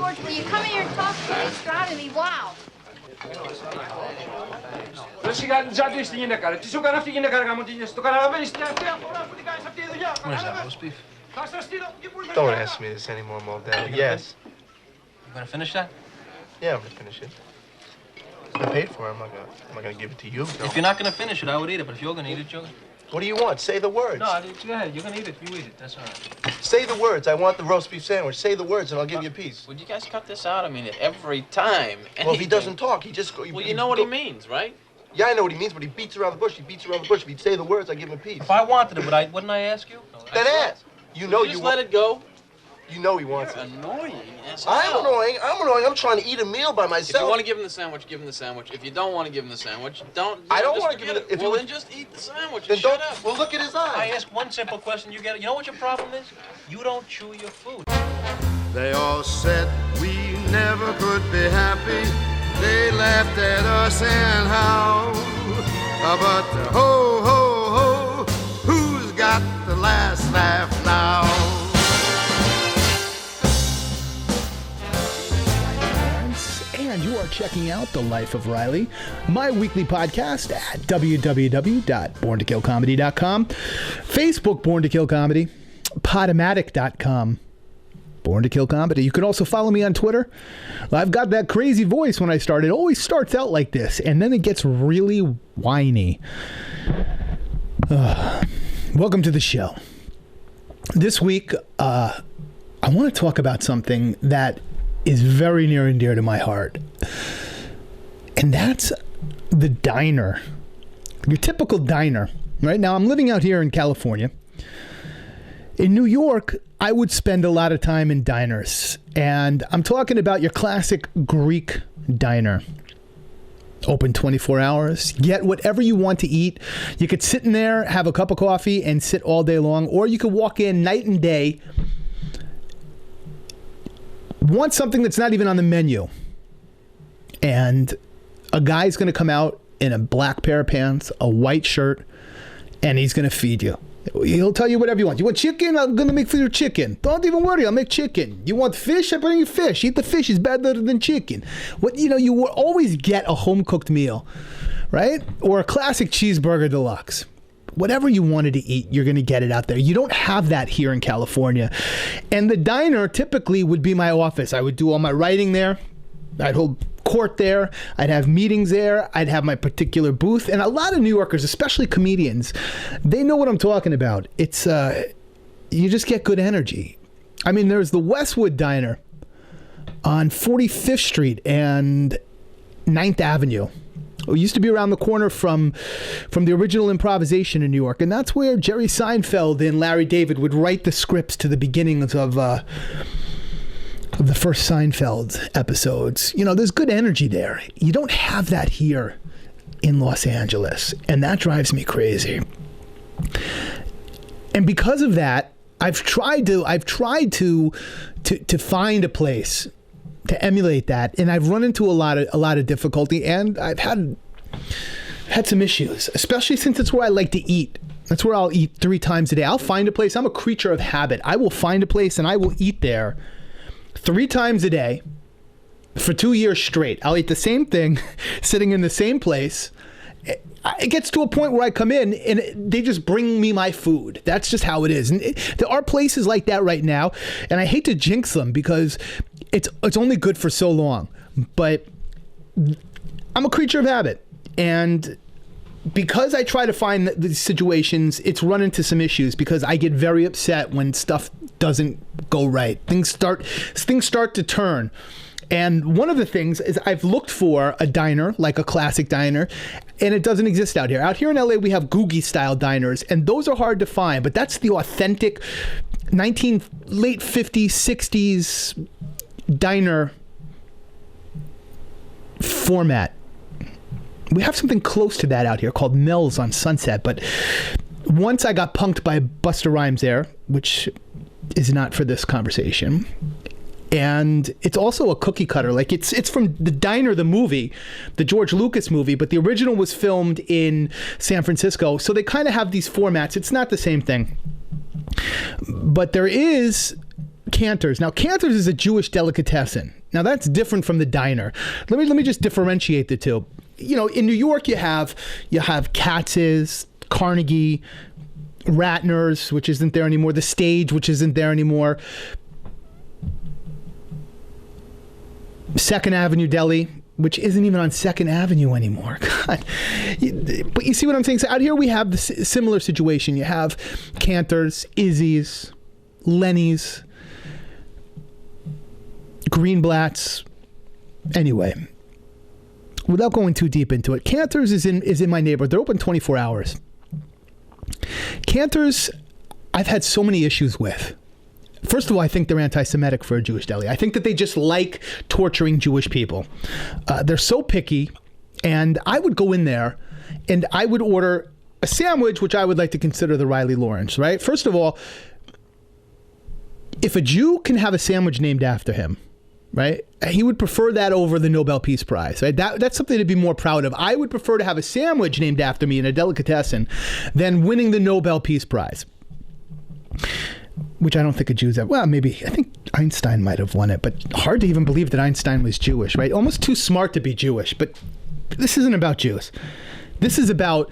George, will you come here and talk to me? It's driving me wild. Già di stigni in cara, ti so cara figli in cara camontini, sto cara bene stia tempo, ora fu di casa sapete già. Where's that roast beef? Don't ask me this anymore, Mo, Daddy. Yes. You gonna finish that? Yeah, I'm gonna finish it. I paid for it. I'm not gonna give it to you. No. If you're not gonna finish it, I would eat it. But if you're gonna eat it, you're gonna... What do you want? Say the words. No, go ahead. You're gonna eat it. You eat it. That's all right. Say the words. I want the roast beef sandwich. Say the words, and I'll give you a piece. Would you guys cut this out? I mean, every time. Well, if he doesn't talk, he just... Well, you know what he means, right? Yeah, I know what he means, but he beats around the bush. He beats around the bush. If he'd say the words, I'd give him a piece. If I wanted it, wouldn't I ask you? Then ask. You know you just let it go. You know he wants You're it. annoying. I'm annoying. I'm trying to eat a meal by myself. If you want to give him the sandwich, give him the sandwich. If you don't want to give him the sandwich, don't. I don't want to give him the... Well, then just eat the sandwich Then and shut don't... up. Well, look at his eyes. I ask one simple question, you get it. You know what your problem is? You don't chew your food. They all said we never could be happy. They laughed at us and how. But ho, ho, ho, who's got the last laugh now? And you are checking out The Life of Ryely, my weekly podcast at www.borntokillcomedy.com, Facebook Born to Kill Comedy, Podomatic.com, Born to Kill Comedy. You can also follow me on Twitter. I've got that crazy voice when I start. It always starts out like this, and then it gets really whiny. Welcome to the show. This week, I want to talk about something that is very near and dear to my heart. And that's the diner. Your typical diner. Right now, I'm living out here in California. In New York, I would spend a lot of time in diners. And I'm talking about your classic Greek diner. Open 24 hours. Get whatever you want to eat. You could sit in there, have a cup of coffee, and sit all day long. Or you could walk in night and day, want something that's not even on the menu, and a guy's going to come out in a black pair of pants, a white shirt, and he's going to feed you. He'll tell you whatever you want. You want chicken? I'm going to make for your chicken. Don't even worry, I'll make chicken. You want fish? I bring you fish. Eat the fish. It's better than chicken. You will always get a home-cooked meal, right? Or a classic cheeseburger deluxe. Whatever you wanted to eat, you're going to get it out there. You don't have that here in California. And the diner typically would be my office. I would do all my writing there. I'd hold court there. I'd have meetings there. I'd have my particular booth. And a lot of New Yorkers, especially comedians, they know what I'm talking about. It's, you just get good energy. I mean, there's the Westwood Diner on 45th Street and 9th Avenue. It used to be around the corner from the original improvisation in New York. And that's where Jerry Seinfeld and Larry David would write the scripts to the beginnings of the first Seinfeld episodes. You know, there's good energy there. You don't have that here in Los Angeles. And that drives me crazy. And because of that, I've tried to find a place to emulate that, and I've run into a lot of difficulty, and I've had some issues, especially since it's where I like to eat. That's where I'll eat 3 times a day. I'll find a place. I'm a creature of habit. I will find a place and I will eat there 3 times a day for 2 years straight. I'll eat the same thing, sitting in the same place. It gets to a point where I come in and they just bring me my food. That's just how it is. And there are places like that right now, and I hate to jinx them because it's only good for so long. But I'm a creature of habit, and because I try to find these situations, it's run into some issues because I get very upset when stuff doesn't go right. Things start to turn. And one of the things is I've looked for a diner, like a classic diner, and it doesn't exist out here. Out here in LA, we have Googie style diners, and those are hard to find, but that's the authentic late 50s, 60s diner format. We have something close to that out here called Mel's on Sunset, but once I got punked by Busta Rhymes there, which is not for this conversation. And it's also a cookie cutter. Like it's from The Diner, the movie, the George Lucas movie, but the original was filmed in San Francisco. So they kind of have these formats. It's not the same thing. But there is Cantor's. Now, Cantor's is a Jewish delicatessen. Now, that's different from the diner. Let me just differentiate the two. You know, in New York, you have Katz's, Carnegie, Ratner's, which isn't there anymore, the Stage, which isn't there anymore, Second Avenue Deli, which isn't even on Second Avenue anymore. God. But you see what I'm saying? So out here we have the similar situation. You have Cantor's, Izzy's, Lenny's, Greenblatt's. Anyway, without going too deep into it, Cantor's is in my neighborhood. They're open 24 hours. Cantor's, I've had so many issues with. First of all, I think they're anti-Semitic for a Jewish deli. I think that they just like torturing Jewish people. They're so picky, and I would go in there and I would order a sandwich, which I would like to consider the Ryely Laurence, right? First of all, if a Jew can have a sandwich named after him, right, he would prefer that over the Nobel Peace Prize, right? That's something to be more proud of. I would prefer to have a sandwich named after me in a delicatessen than winning the Nobel Peace Prize, which I don't think a Jew's have. Well, maybe, I think Einstein might have won it, but hard to even believe that Einstein was Jewish, right? Almost too smart to be Jewish, but this isn't about Jews. This is about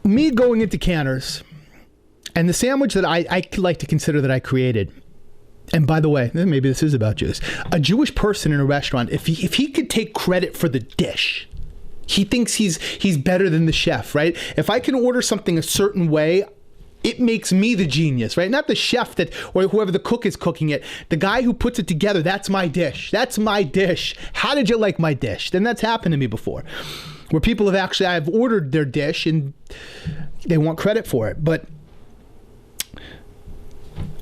me going into Cantor's and the sandwich that I like to consider that I created. And by the way, maybe this is about Jews. A Jewish person in a restaurant, if he could take credit for the dish, he thinks he's better than the chef, right? If I can order something a certain way, it makes me the genius, right? Not the chef or whoever the cook is cooking it. The guy who puts it together, that's my dish. That's my dish. How did you like my dish? Then that's happened to me before, where people I've ordered their dish and they want credit for it. But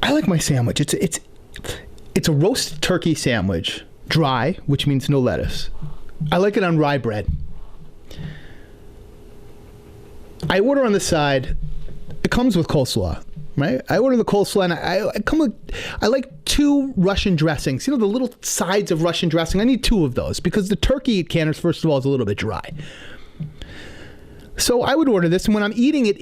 I like my sandwich. It's a roast turkey sandwich, dry, which means no lettuce. I like it on rye bread. I order on the side. It comes with coleslaw, right? I order the coleslaw, and I like 2 Russian dressings. You know, the little sides of Russian dressing? I need 2 of those because the turkey at Cantor's, first of all, is a little bit dry. So I would order this, and when I'm eating it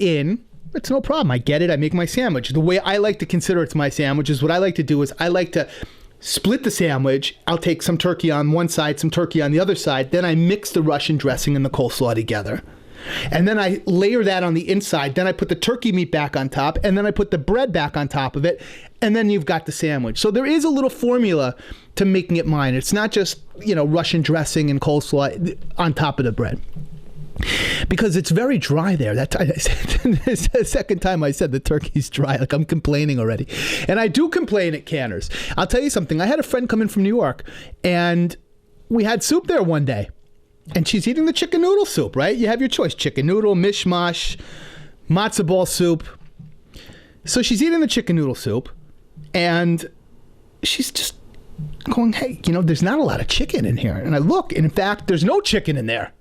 it's no problem. I get it. I make my sandwich. The way I like to consider it's my sandwich is what I like to do is I like to split the sandwich. I'll take some turkey on one side, some turkey on the other side. Then I mix the Russian dressing and the coleslaw together. And then I layer that on the inside. Then I put the turkey meat back on top. And then I put the bread back on top of it. And then you've got the sandwich. So there is a little formula to making it mine. It's not just, Russian dressing and coleslaw on top of the bread. Because it's very dry there. That's the second time I said the turkey's dry. Like I'm complaining already. And I do complain at Cantor's. I'll tell you something. I had a friend come in from New York. And we had soup there one day. And she's eating the chicken noodle soup, right? You have your choice. Chicken noodle, mishmash, matzo ball soup. So she's eating the chicken noodle soup. And she's just going, hey, there's not a lot of chicken in here. And I look, and in fact, there's no chicken in there,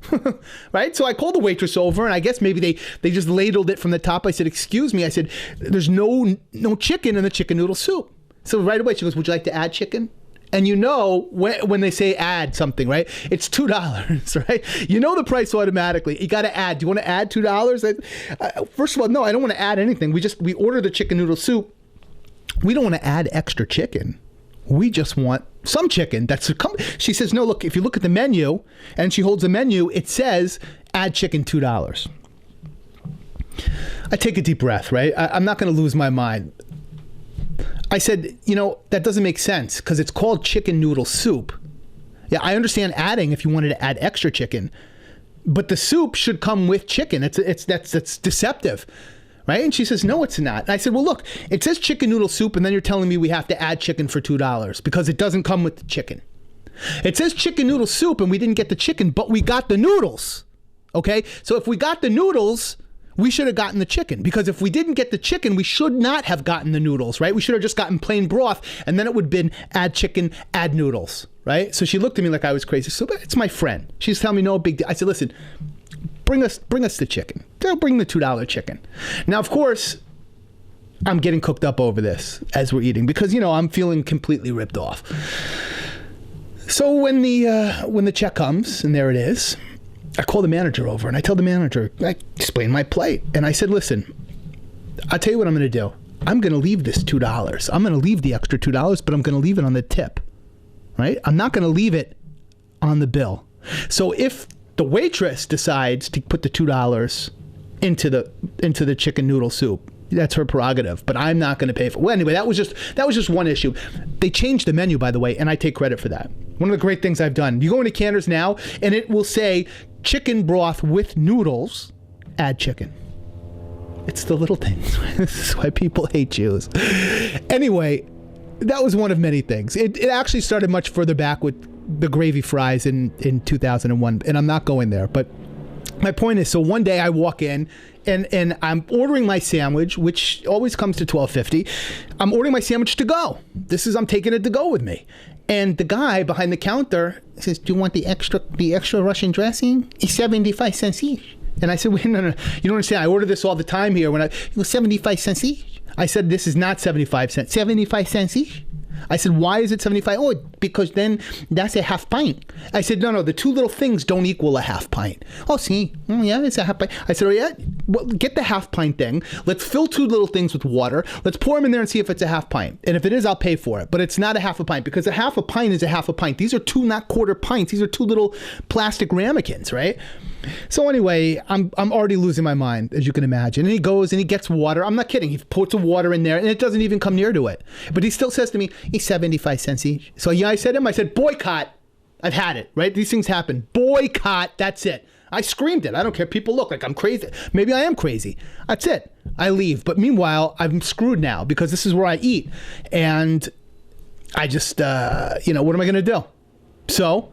right? So I called the waitress over, and I guess maybe they just ladled it from the top. I said, excuse me. I said, there's no chicken in the chicken noodle soup. So right away, she goes, would you like to add chicken? And when they say add something, right? It's $2, right? The price automatically. You got to add. Do you want to add $2? First of all, no, I don't want to add anything. We order the chicken noodle soup. We don't want to add extra chicken. We just want some chicken. She says, no, look, if you look at the menu, and she holds the menu, it says add chicken $2. I take a deep breath, right? I'm not going to lose my mind. I said, that doesn't make sense because it's called chicken noodle soup. Yeah, I understand adding if you wanted to add extra chicken, but the soup should come with chicken. That's deceptive, right? And she says, no, it's not. And I said, well, look, it says chicken noodle soup, and then you're telling me we have to add chicken for $2 because it doesn't come with the chicken. It says chicken noodle soup, and we didn't get the chicken, but we got the noodles. Okay, so if we got the noodles, we should have gotten the chicken, because if we didn't get the chicken, we should not have gotten the noodles, right? We should have just gotten plain broth, and then it would have been add chicken, add noodles, right? So she looked at me like I was crazy. So it's my friend. She's telling me no big deal. I said, listen, bring us the chicken. They'll bring the $2 chicken. Now, of course, I'm getting cooked up over this as we're eating because, I'm feeling completely ripped off. So when the check comes, and there it is, I call the manager over, and I tell the manager, I explain my plight. And I said, listen, I'll tell you what I'm going to do. I'm going to leave this $2. I'm going to leave the extra $2, but I'm going to leave it on the tip, right? I'm not going to leave it on the bill. So if the waitress decides to put the $2 into the chicken noodle soup, that's her prerogative, but I'm not going to pay for it. Well, anyway, that was just one issue. They changed the menu, by the way, and I take credit for that. One of the great things I've done. You go into Canter's now, and it will say chicken broth with noodles, add chicken. It's the little things. This is why people hate Jews. Anyway, that was one of many things. It actually started much further back with the gravy fries in 2001, and I'm not going there, but my point is, so one day I walk in and I'm ordering my sandwich, which always comes to $12.50. I'm ordering my sandwich to go. I'm taking it to go with me. And the guy behind the counter says, "Do you want the extra Russian dressing? It's 75 cents each." And I said, "Wait, no. You don't understand. I order this all the time here. It was 75 cents each." I said, "This is not 75 cents. 75 cents each?" I said, "Why is it 75? Oh, because then that's a half pint." I said, no, the two little things don't equal a half pint. "Oh, see. Oh, yeah, it's a half pint." I said, "Oh, yeah? Well, get the half pint thing. Let's fill two little things with water. Let's pour them in there and see if it's a half pint. And if it is, I'll pay for it. But it's not a half a pint, because a half a pint is a half a pint. These are two, not quarter pints. These are two little plastic ramekins, right?" So anyway, I'm already losing my mind, as you can imagine. And he goes and he gets water. I'm not kidding. He puts the water in there and it doesn't even come near to it. But he still says to me, "It's 75 cents each." So yeah, I said to him, I said, "Boycott." I've had it, right? These things happen. Boycott. That's it. I screamed it. I don't care. People look like I'm crazy. Maybe I am crazy. That's it. I leave. But meanwhile, I'm screwed now because this is where I eat. And I just, what am I going to do? So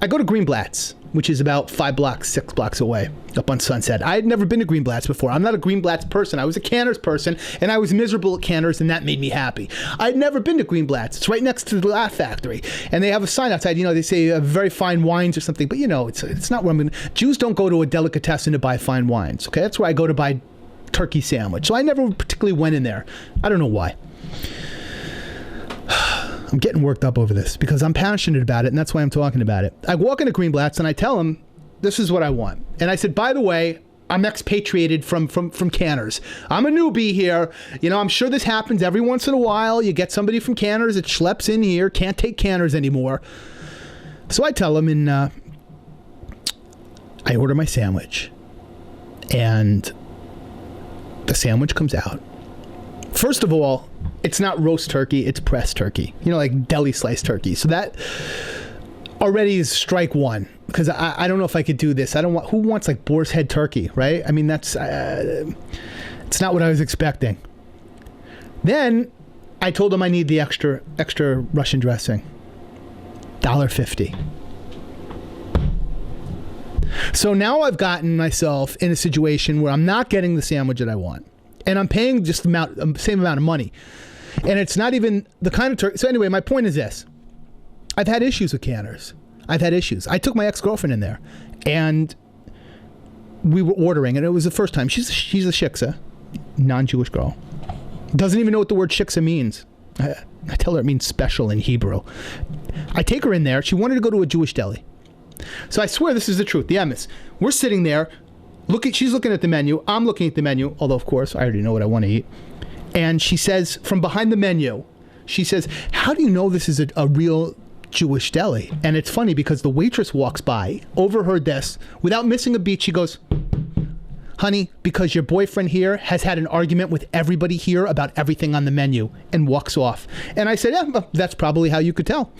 I go to Greenblatt's, which is about 6 blocks away, up on Sunset. I had never been to Greenblatt's before. I'm not a Greenblatt's person. I was a Canter's person, and I was miserable at Canter's, and that made me happy. I'd never been to Greenblatt's. It's right next to the Laugh Factory, and they have a sign outside. They say very fine wines or something, but it's not where I'm going. Jews don't go to a delicatessen to buy fine wines. Okay, that's where I go to buy turkey sandwich. So I never particularly went in there. I don't know why. I'm getting worked up over this because I'm passionate about it, and that's why I'm talking about it. I walk into Greenblatt's and I tell them, "This is what I want." And I said, "By the way, I'm expatriated from Canter's. I'm a newbie here. I'm sure this happens every once in a while. You get somebody from Canter's that schleps in here, can't take Canter's anymore." So I tell them, and I order my sandwich. And the sandwich comes out. First of all, it's not roast turkey, it's pressed turkey. Like deli sliced turkey. So that already is strike one, because I don't know if I could do this. Who wants like boar's head turkey, right? I mean, that's, it's not what I was expecting. Then I told him I need the extra Russian dressing. $1.50. So now I've gotten myself in a situation where I'm not getting the sandwich that I want. And I'm paying just the same amount of money. And it's not even the kind of turkey. So anyway, my point is this. I've had issues with Canter's. I've had issues. I took my ex-girlfriend in there, and we were ordering, and it was the first time. She's a shiksa, non-Jewish girl. Doesn't even know what the word shiksa means. I tell her it means special in Hebrew. I take her in there. She wanted to go to a Jewish deli. So I swear this is the truth. The emes. We're sitting there. She's looking at the menu. I'm looking at the menu, although, of course, I already know what I want to eat. And she says, from behind the menu, she says, "How do you know this is a real Jewish deli?" And it's funny because the waitress walks by, overheard this, without missing a beat. She goes, "Honey, because your boyfriend here has had an argument with everybody here about everything on the menu," and walks off. And I said, "Yeah, well, that's probably how you could tell."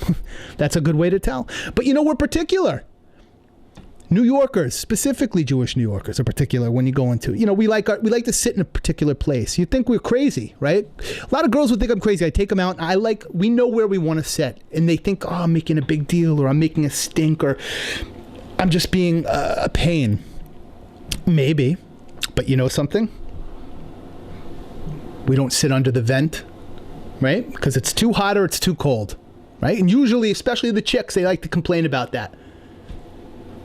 That's a good way to tell. But we're particular. New Yorkers, specifically Jewish New Yorkers, are particular when you go into, we like to sit in a particular place. You think we're crazy, right? A lot of girls would think I'm crazy. I take them out, and we know where we want to sit, and they think, "Oh, I'm making a big deal, or I'm making a stink, or I'm just being a pain." Maybe, but you know something? We don't sit under the vent, right? Because it's too hot or it's too cold, right? And usually, especially the chicks, they like to complain about that.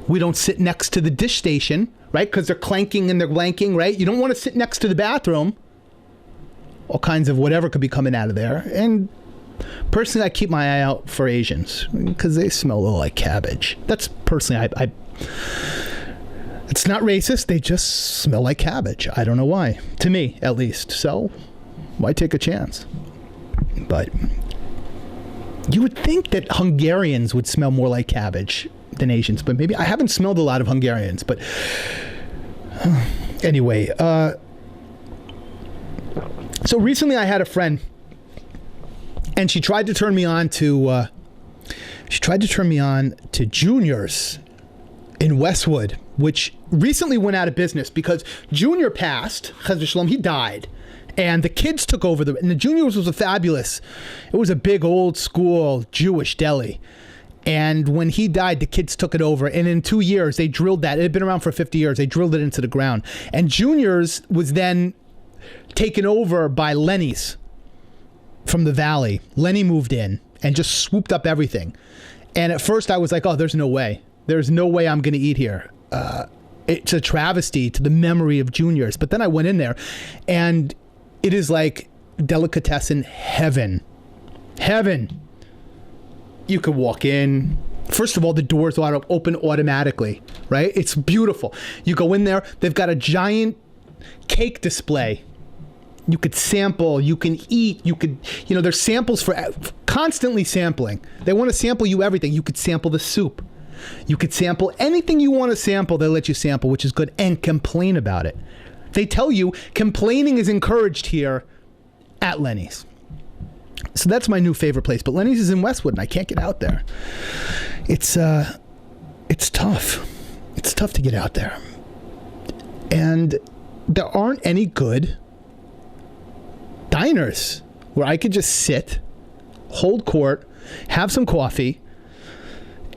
We don't sit next to the dish station, right? Because they're clanking and they're blanking, right? You don't want to sit next to the bathroom. All kinds of whatever could be coming out of there. And personally, I keep my eye out for Asians because they smell a little like cabbage. That's personally, it's not racist. They just smell like cabbage. I don't know why. To me, at least. So Why take a chance? But you would think that Hungarians would smell more like cabbage than Asians, but maybe I haven't smelled a lot of Hungarians. But anyway, so recently I had a friend, and she tried to turn me on to Junior's in Westwood, which recently went out of business because Junior passed. Chas v'shalom, he died. And the kids took over and the Junior's was it was a big old school Jewish deli. And when he died, the kids took it over. And in 2 years, they drilled that. It had been around for 50 years. They drilled it into the ground. And Junior's was then taken over by Lenny's from the Valley. Lenny moved in and just swooped up everything. And at first I was like, oh, there's no way. There's no way I'm going to eat here. It's a travesty to the memory of Junior's. But then I went in there, and it is like delicatessen heaven. Heaven. You could walk in. First of all, the doors open automatically, right? It's beautiful. You go in there, they've got a giant cake display. You could sample, you can eat, there's samples for constantly sampling. They want to sample you everything. You could sample the soup. You could sample anything you want to sample, they'll let you sample, which is good, and complain about it. They tell you complaining is encouraged here at Lenny's. So that's my new favorite place. But Lenny's is in Westwood, and I can't get out there. It's tough. It's tough to get out there. And there aren't any good diners where I could just sit, hold court, have some coffee,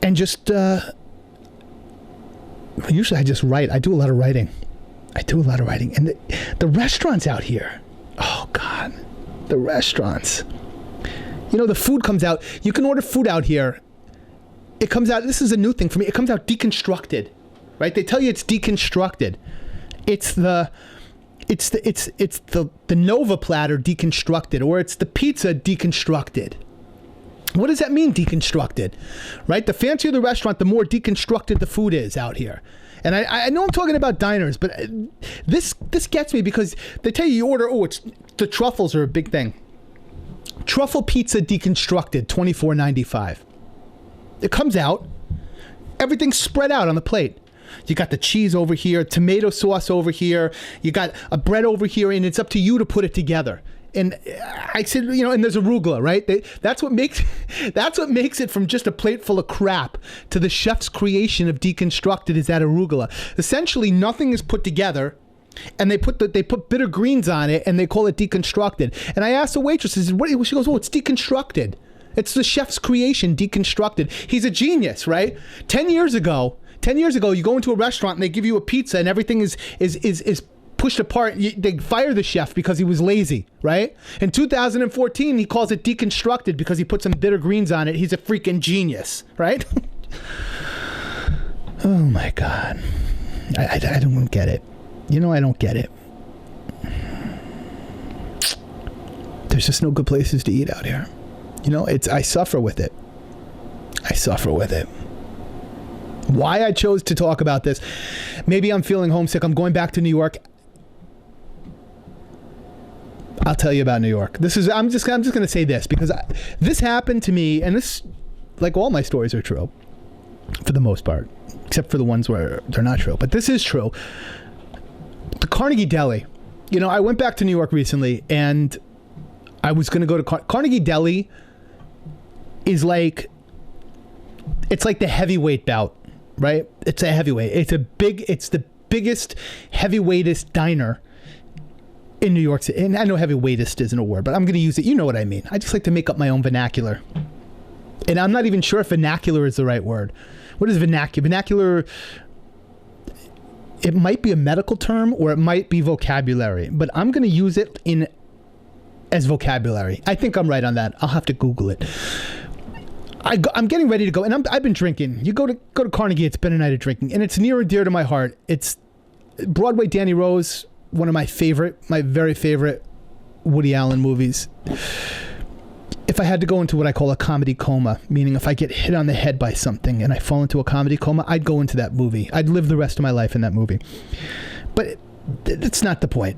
and just usually I just write. I do a lot of writing. And the restaurants out here, oh God, the restaurants. The food comes out. You can order food out here. It comes out, this is a new thing for me. It comes out deconstructed, right? They tell you it's deconstructed. It's the Nova platter deconstructed, or it's the pizza deconstructed. What does that mean, deconstructed? Right? The fancier the restaurant, the more deconstructed the food is out here. And I know I'm talking about diners, but this gets me because they tell you order, the truffles are a big thing. Truffle pizza deconstructed, $24.95. It comes out, everything's spread out on the plate. You got the cheese over here, tomato sauce over here, you got a bread over here, and it's up to you to put it together. And I said, and there's arugula, right? That's what makes it from just a plate full of crap to the chef's creation of deconstructed is that arugula. Essentially, nothing is put together, and they put bitter greens on it, and they call it deconstructed. And I asked the waitress, I said, what? She goes, it's deconstructed. It's the chef's creation, deconstructed. He's a genius, right? 10 years ago, you go into a restaurant and they give you a pizza and everything is pushed apart. They fire the chef because he was lazy, right? In 2014, he calls it deconstructed because he put some bitter greens on it. He's a freaking genius, right? Oh my God. I don't get it. I don't get it. There's just no good places to eat out here. I suffer with it. Why I chose to talk about this, maybe I'm feeling homesick. I'm going back to New York. I'll tell you about New York. I'm just going to say this because this happened to me, and this, like all my stories, are true for the most part, except for the ones where they're not true. But this is true. The Carnegie Deli. I went back to New York recently, and I was going to go to Carnegie Deli. It's like the heavyweight bout, right? It's a heavyweight. It's the biggest, heavyweightest diner in New York City. And I know heavyweightest isn't a word, but I'm going to use it. You know what I mean. I just like to make up my own vernacular. And I'm not even sure if vernacular is the right word. What is vernacular? Vernacular, it might be a medical term or it might be vocabulary, but I'm going to use it as vocabulary. I think I'm right on that. I'll have to Google it. I'm getting ready to go, and I've been drinking. You go to Carnegie, it's been a night of drinking, and it's near and dear to my heart. It's Broadway Danny Rose, one of my very favorite Woody Allen movies. If I had to go into what I call a comedy coma, meaning if I get hit on the head by something and I fall into a comedy coma, I'd go into that movie. I'd live the rest of my life in that movie. But it's not the point.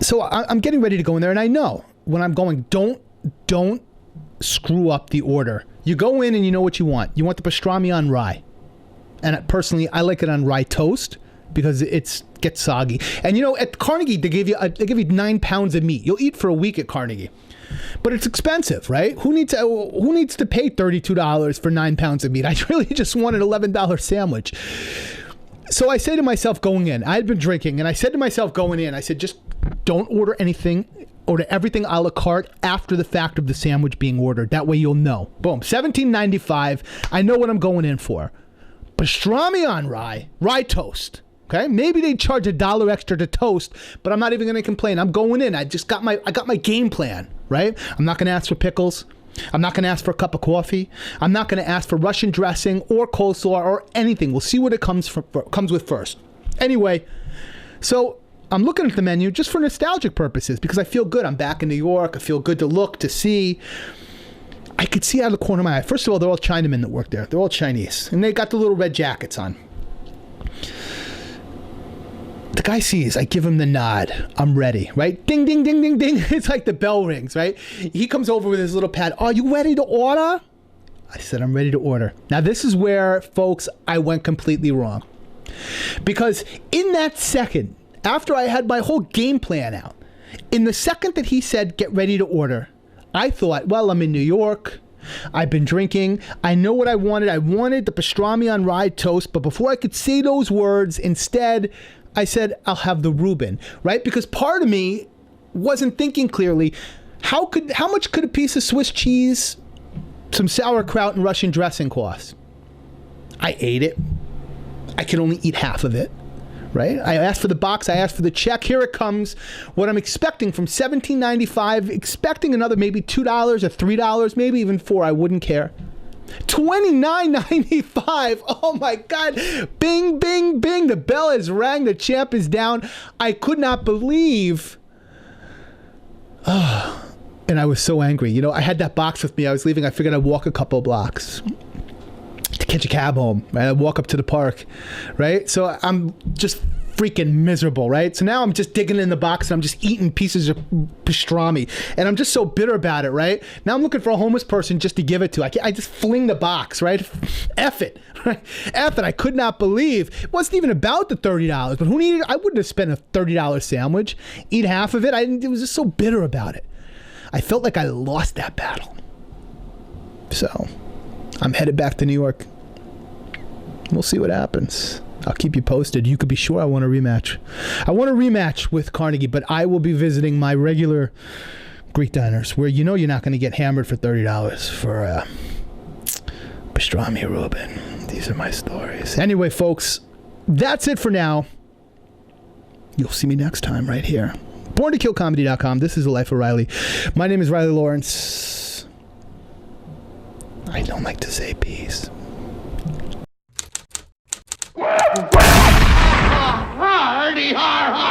So I'm getting ready to go in there, and I know when I'm going, don't screw up the order. You go in and you know what you want. You want the pastrami on rye. And personally, I like it on rye toast because it gets soggy. And at Carnegie, they give you 9 pounds of meat. You'll eat for a week at Carnegie. But it's expensive, right? Who needs to pay $32 for 9 pounds of meat? I really just want an $11 sandwich. So I say to myself going in, I had been drinking, and I said to myself going in, I said, just don't order anything. Order everything a la carte after the fact of the sandwich being ordered. That way you'll know. Boom, $17.95. I know what I'm going in for. Pastrami on rye toast. Okay, maybe they charge $1 extra to toast, but I'm not even going to complain. I'm going in. I got my game plan, right? I'm not going to ask for pickles. I'm not going to ask for a cup of coffee. I'm not going to ask for Russian dressing or coleslaw or anything. We'll see what it comes with first. Anyway, so I'm looking at the menu just for nostalgic purposes because I feel good. I'm back in New York. I feel good to look, to see. I could see out of the corner of my eye. First of all, they're all Chinamen that work there. They're all Chinese. And they got the little red jackets on. The guy sees, I give him the nod. I'm ready, right? Ding, ding, ding, ding, ding. It's like the bell rings, right? He comes over with his little pad. Are you ready to order? I said, I'm ready to order. Now, this is where, folks, I went completely wrong. Because in that second, after I had my whole game plan out, in the second that he said, get ready to order, I thought, well, I'm in New York. I've been drinking. I know what I wanted. I wanted the pastrami on rye toast. But before I could say those words, instead, I said, I'll have the Reuben, right? Because part of me wasn't thinking clearly. How much could a piece of Swiss cheese, some sauerkraut, and Russian dressing cost? I ate it. I could only eat half of it, right? I asked for the box. I asked for the check. Here it comes. What I'm expecting from $17.95, expecting another maybe $2 or $3, maybe even $4. I wouldn't care. $29.95. Oh my God. Bing, bing, bing. The bell has rang. The champ is down. I could not believe. And I was so angry. I had that box with me. I was leaving. I figured I'd walk a couple blocks to catch a cab home. Right? I'd walk up to the park. Right? So I'm just freaking miserable, right? So now I'm just digging in the box and I'm just eating pieces of pastrami. And I'm just so bitter about it, right? Now I'm looking for a homeless person just to give it to. I just fling the box, right? F it. Right? F it. I could not believe. It wasn't even about the $30, but who needed I wouldn't have spent a $30 sandwich. Eat half of it. I was just so bitter about it. I felt like I lost that battle. So I'm headed back to New York. We'll see what happens. I'll keep you posted. You could be sure I want a rematch. I want a rematch with Carnegie, but I will be visiting my regular Greek diners where you're not going to get hammered for $30 for pastrami Reuben. These are my stories. Anyway, folks, that's it for now. You'll see me next time right here. BornToKillComedy.com. This is The Life of Ryely. My name is Ryely Laurence. I don't like to say peace. Hardy, har, har.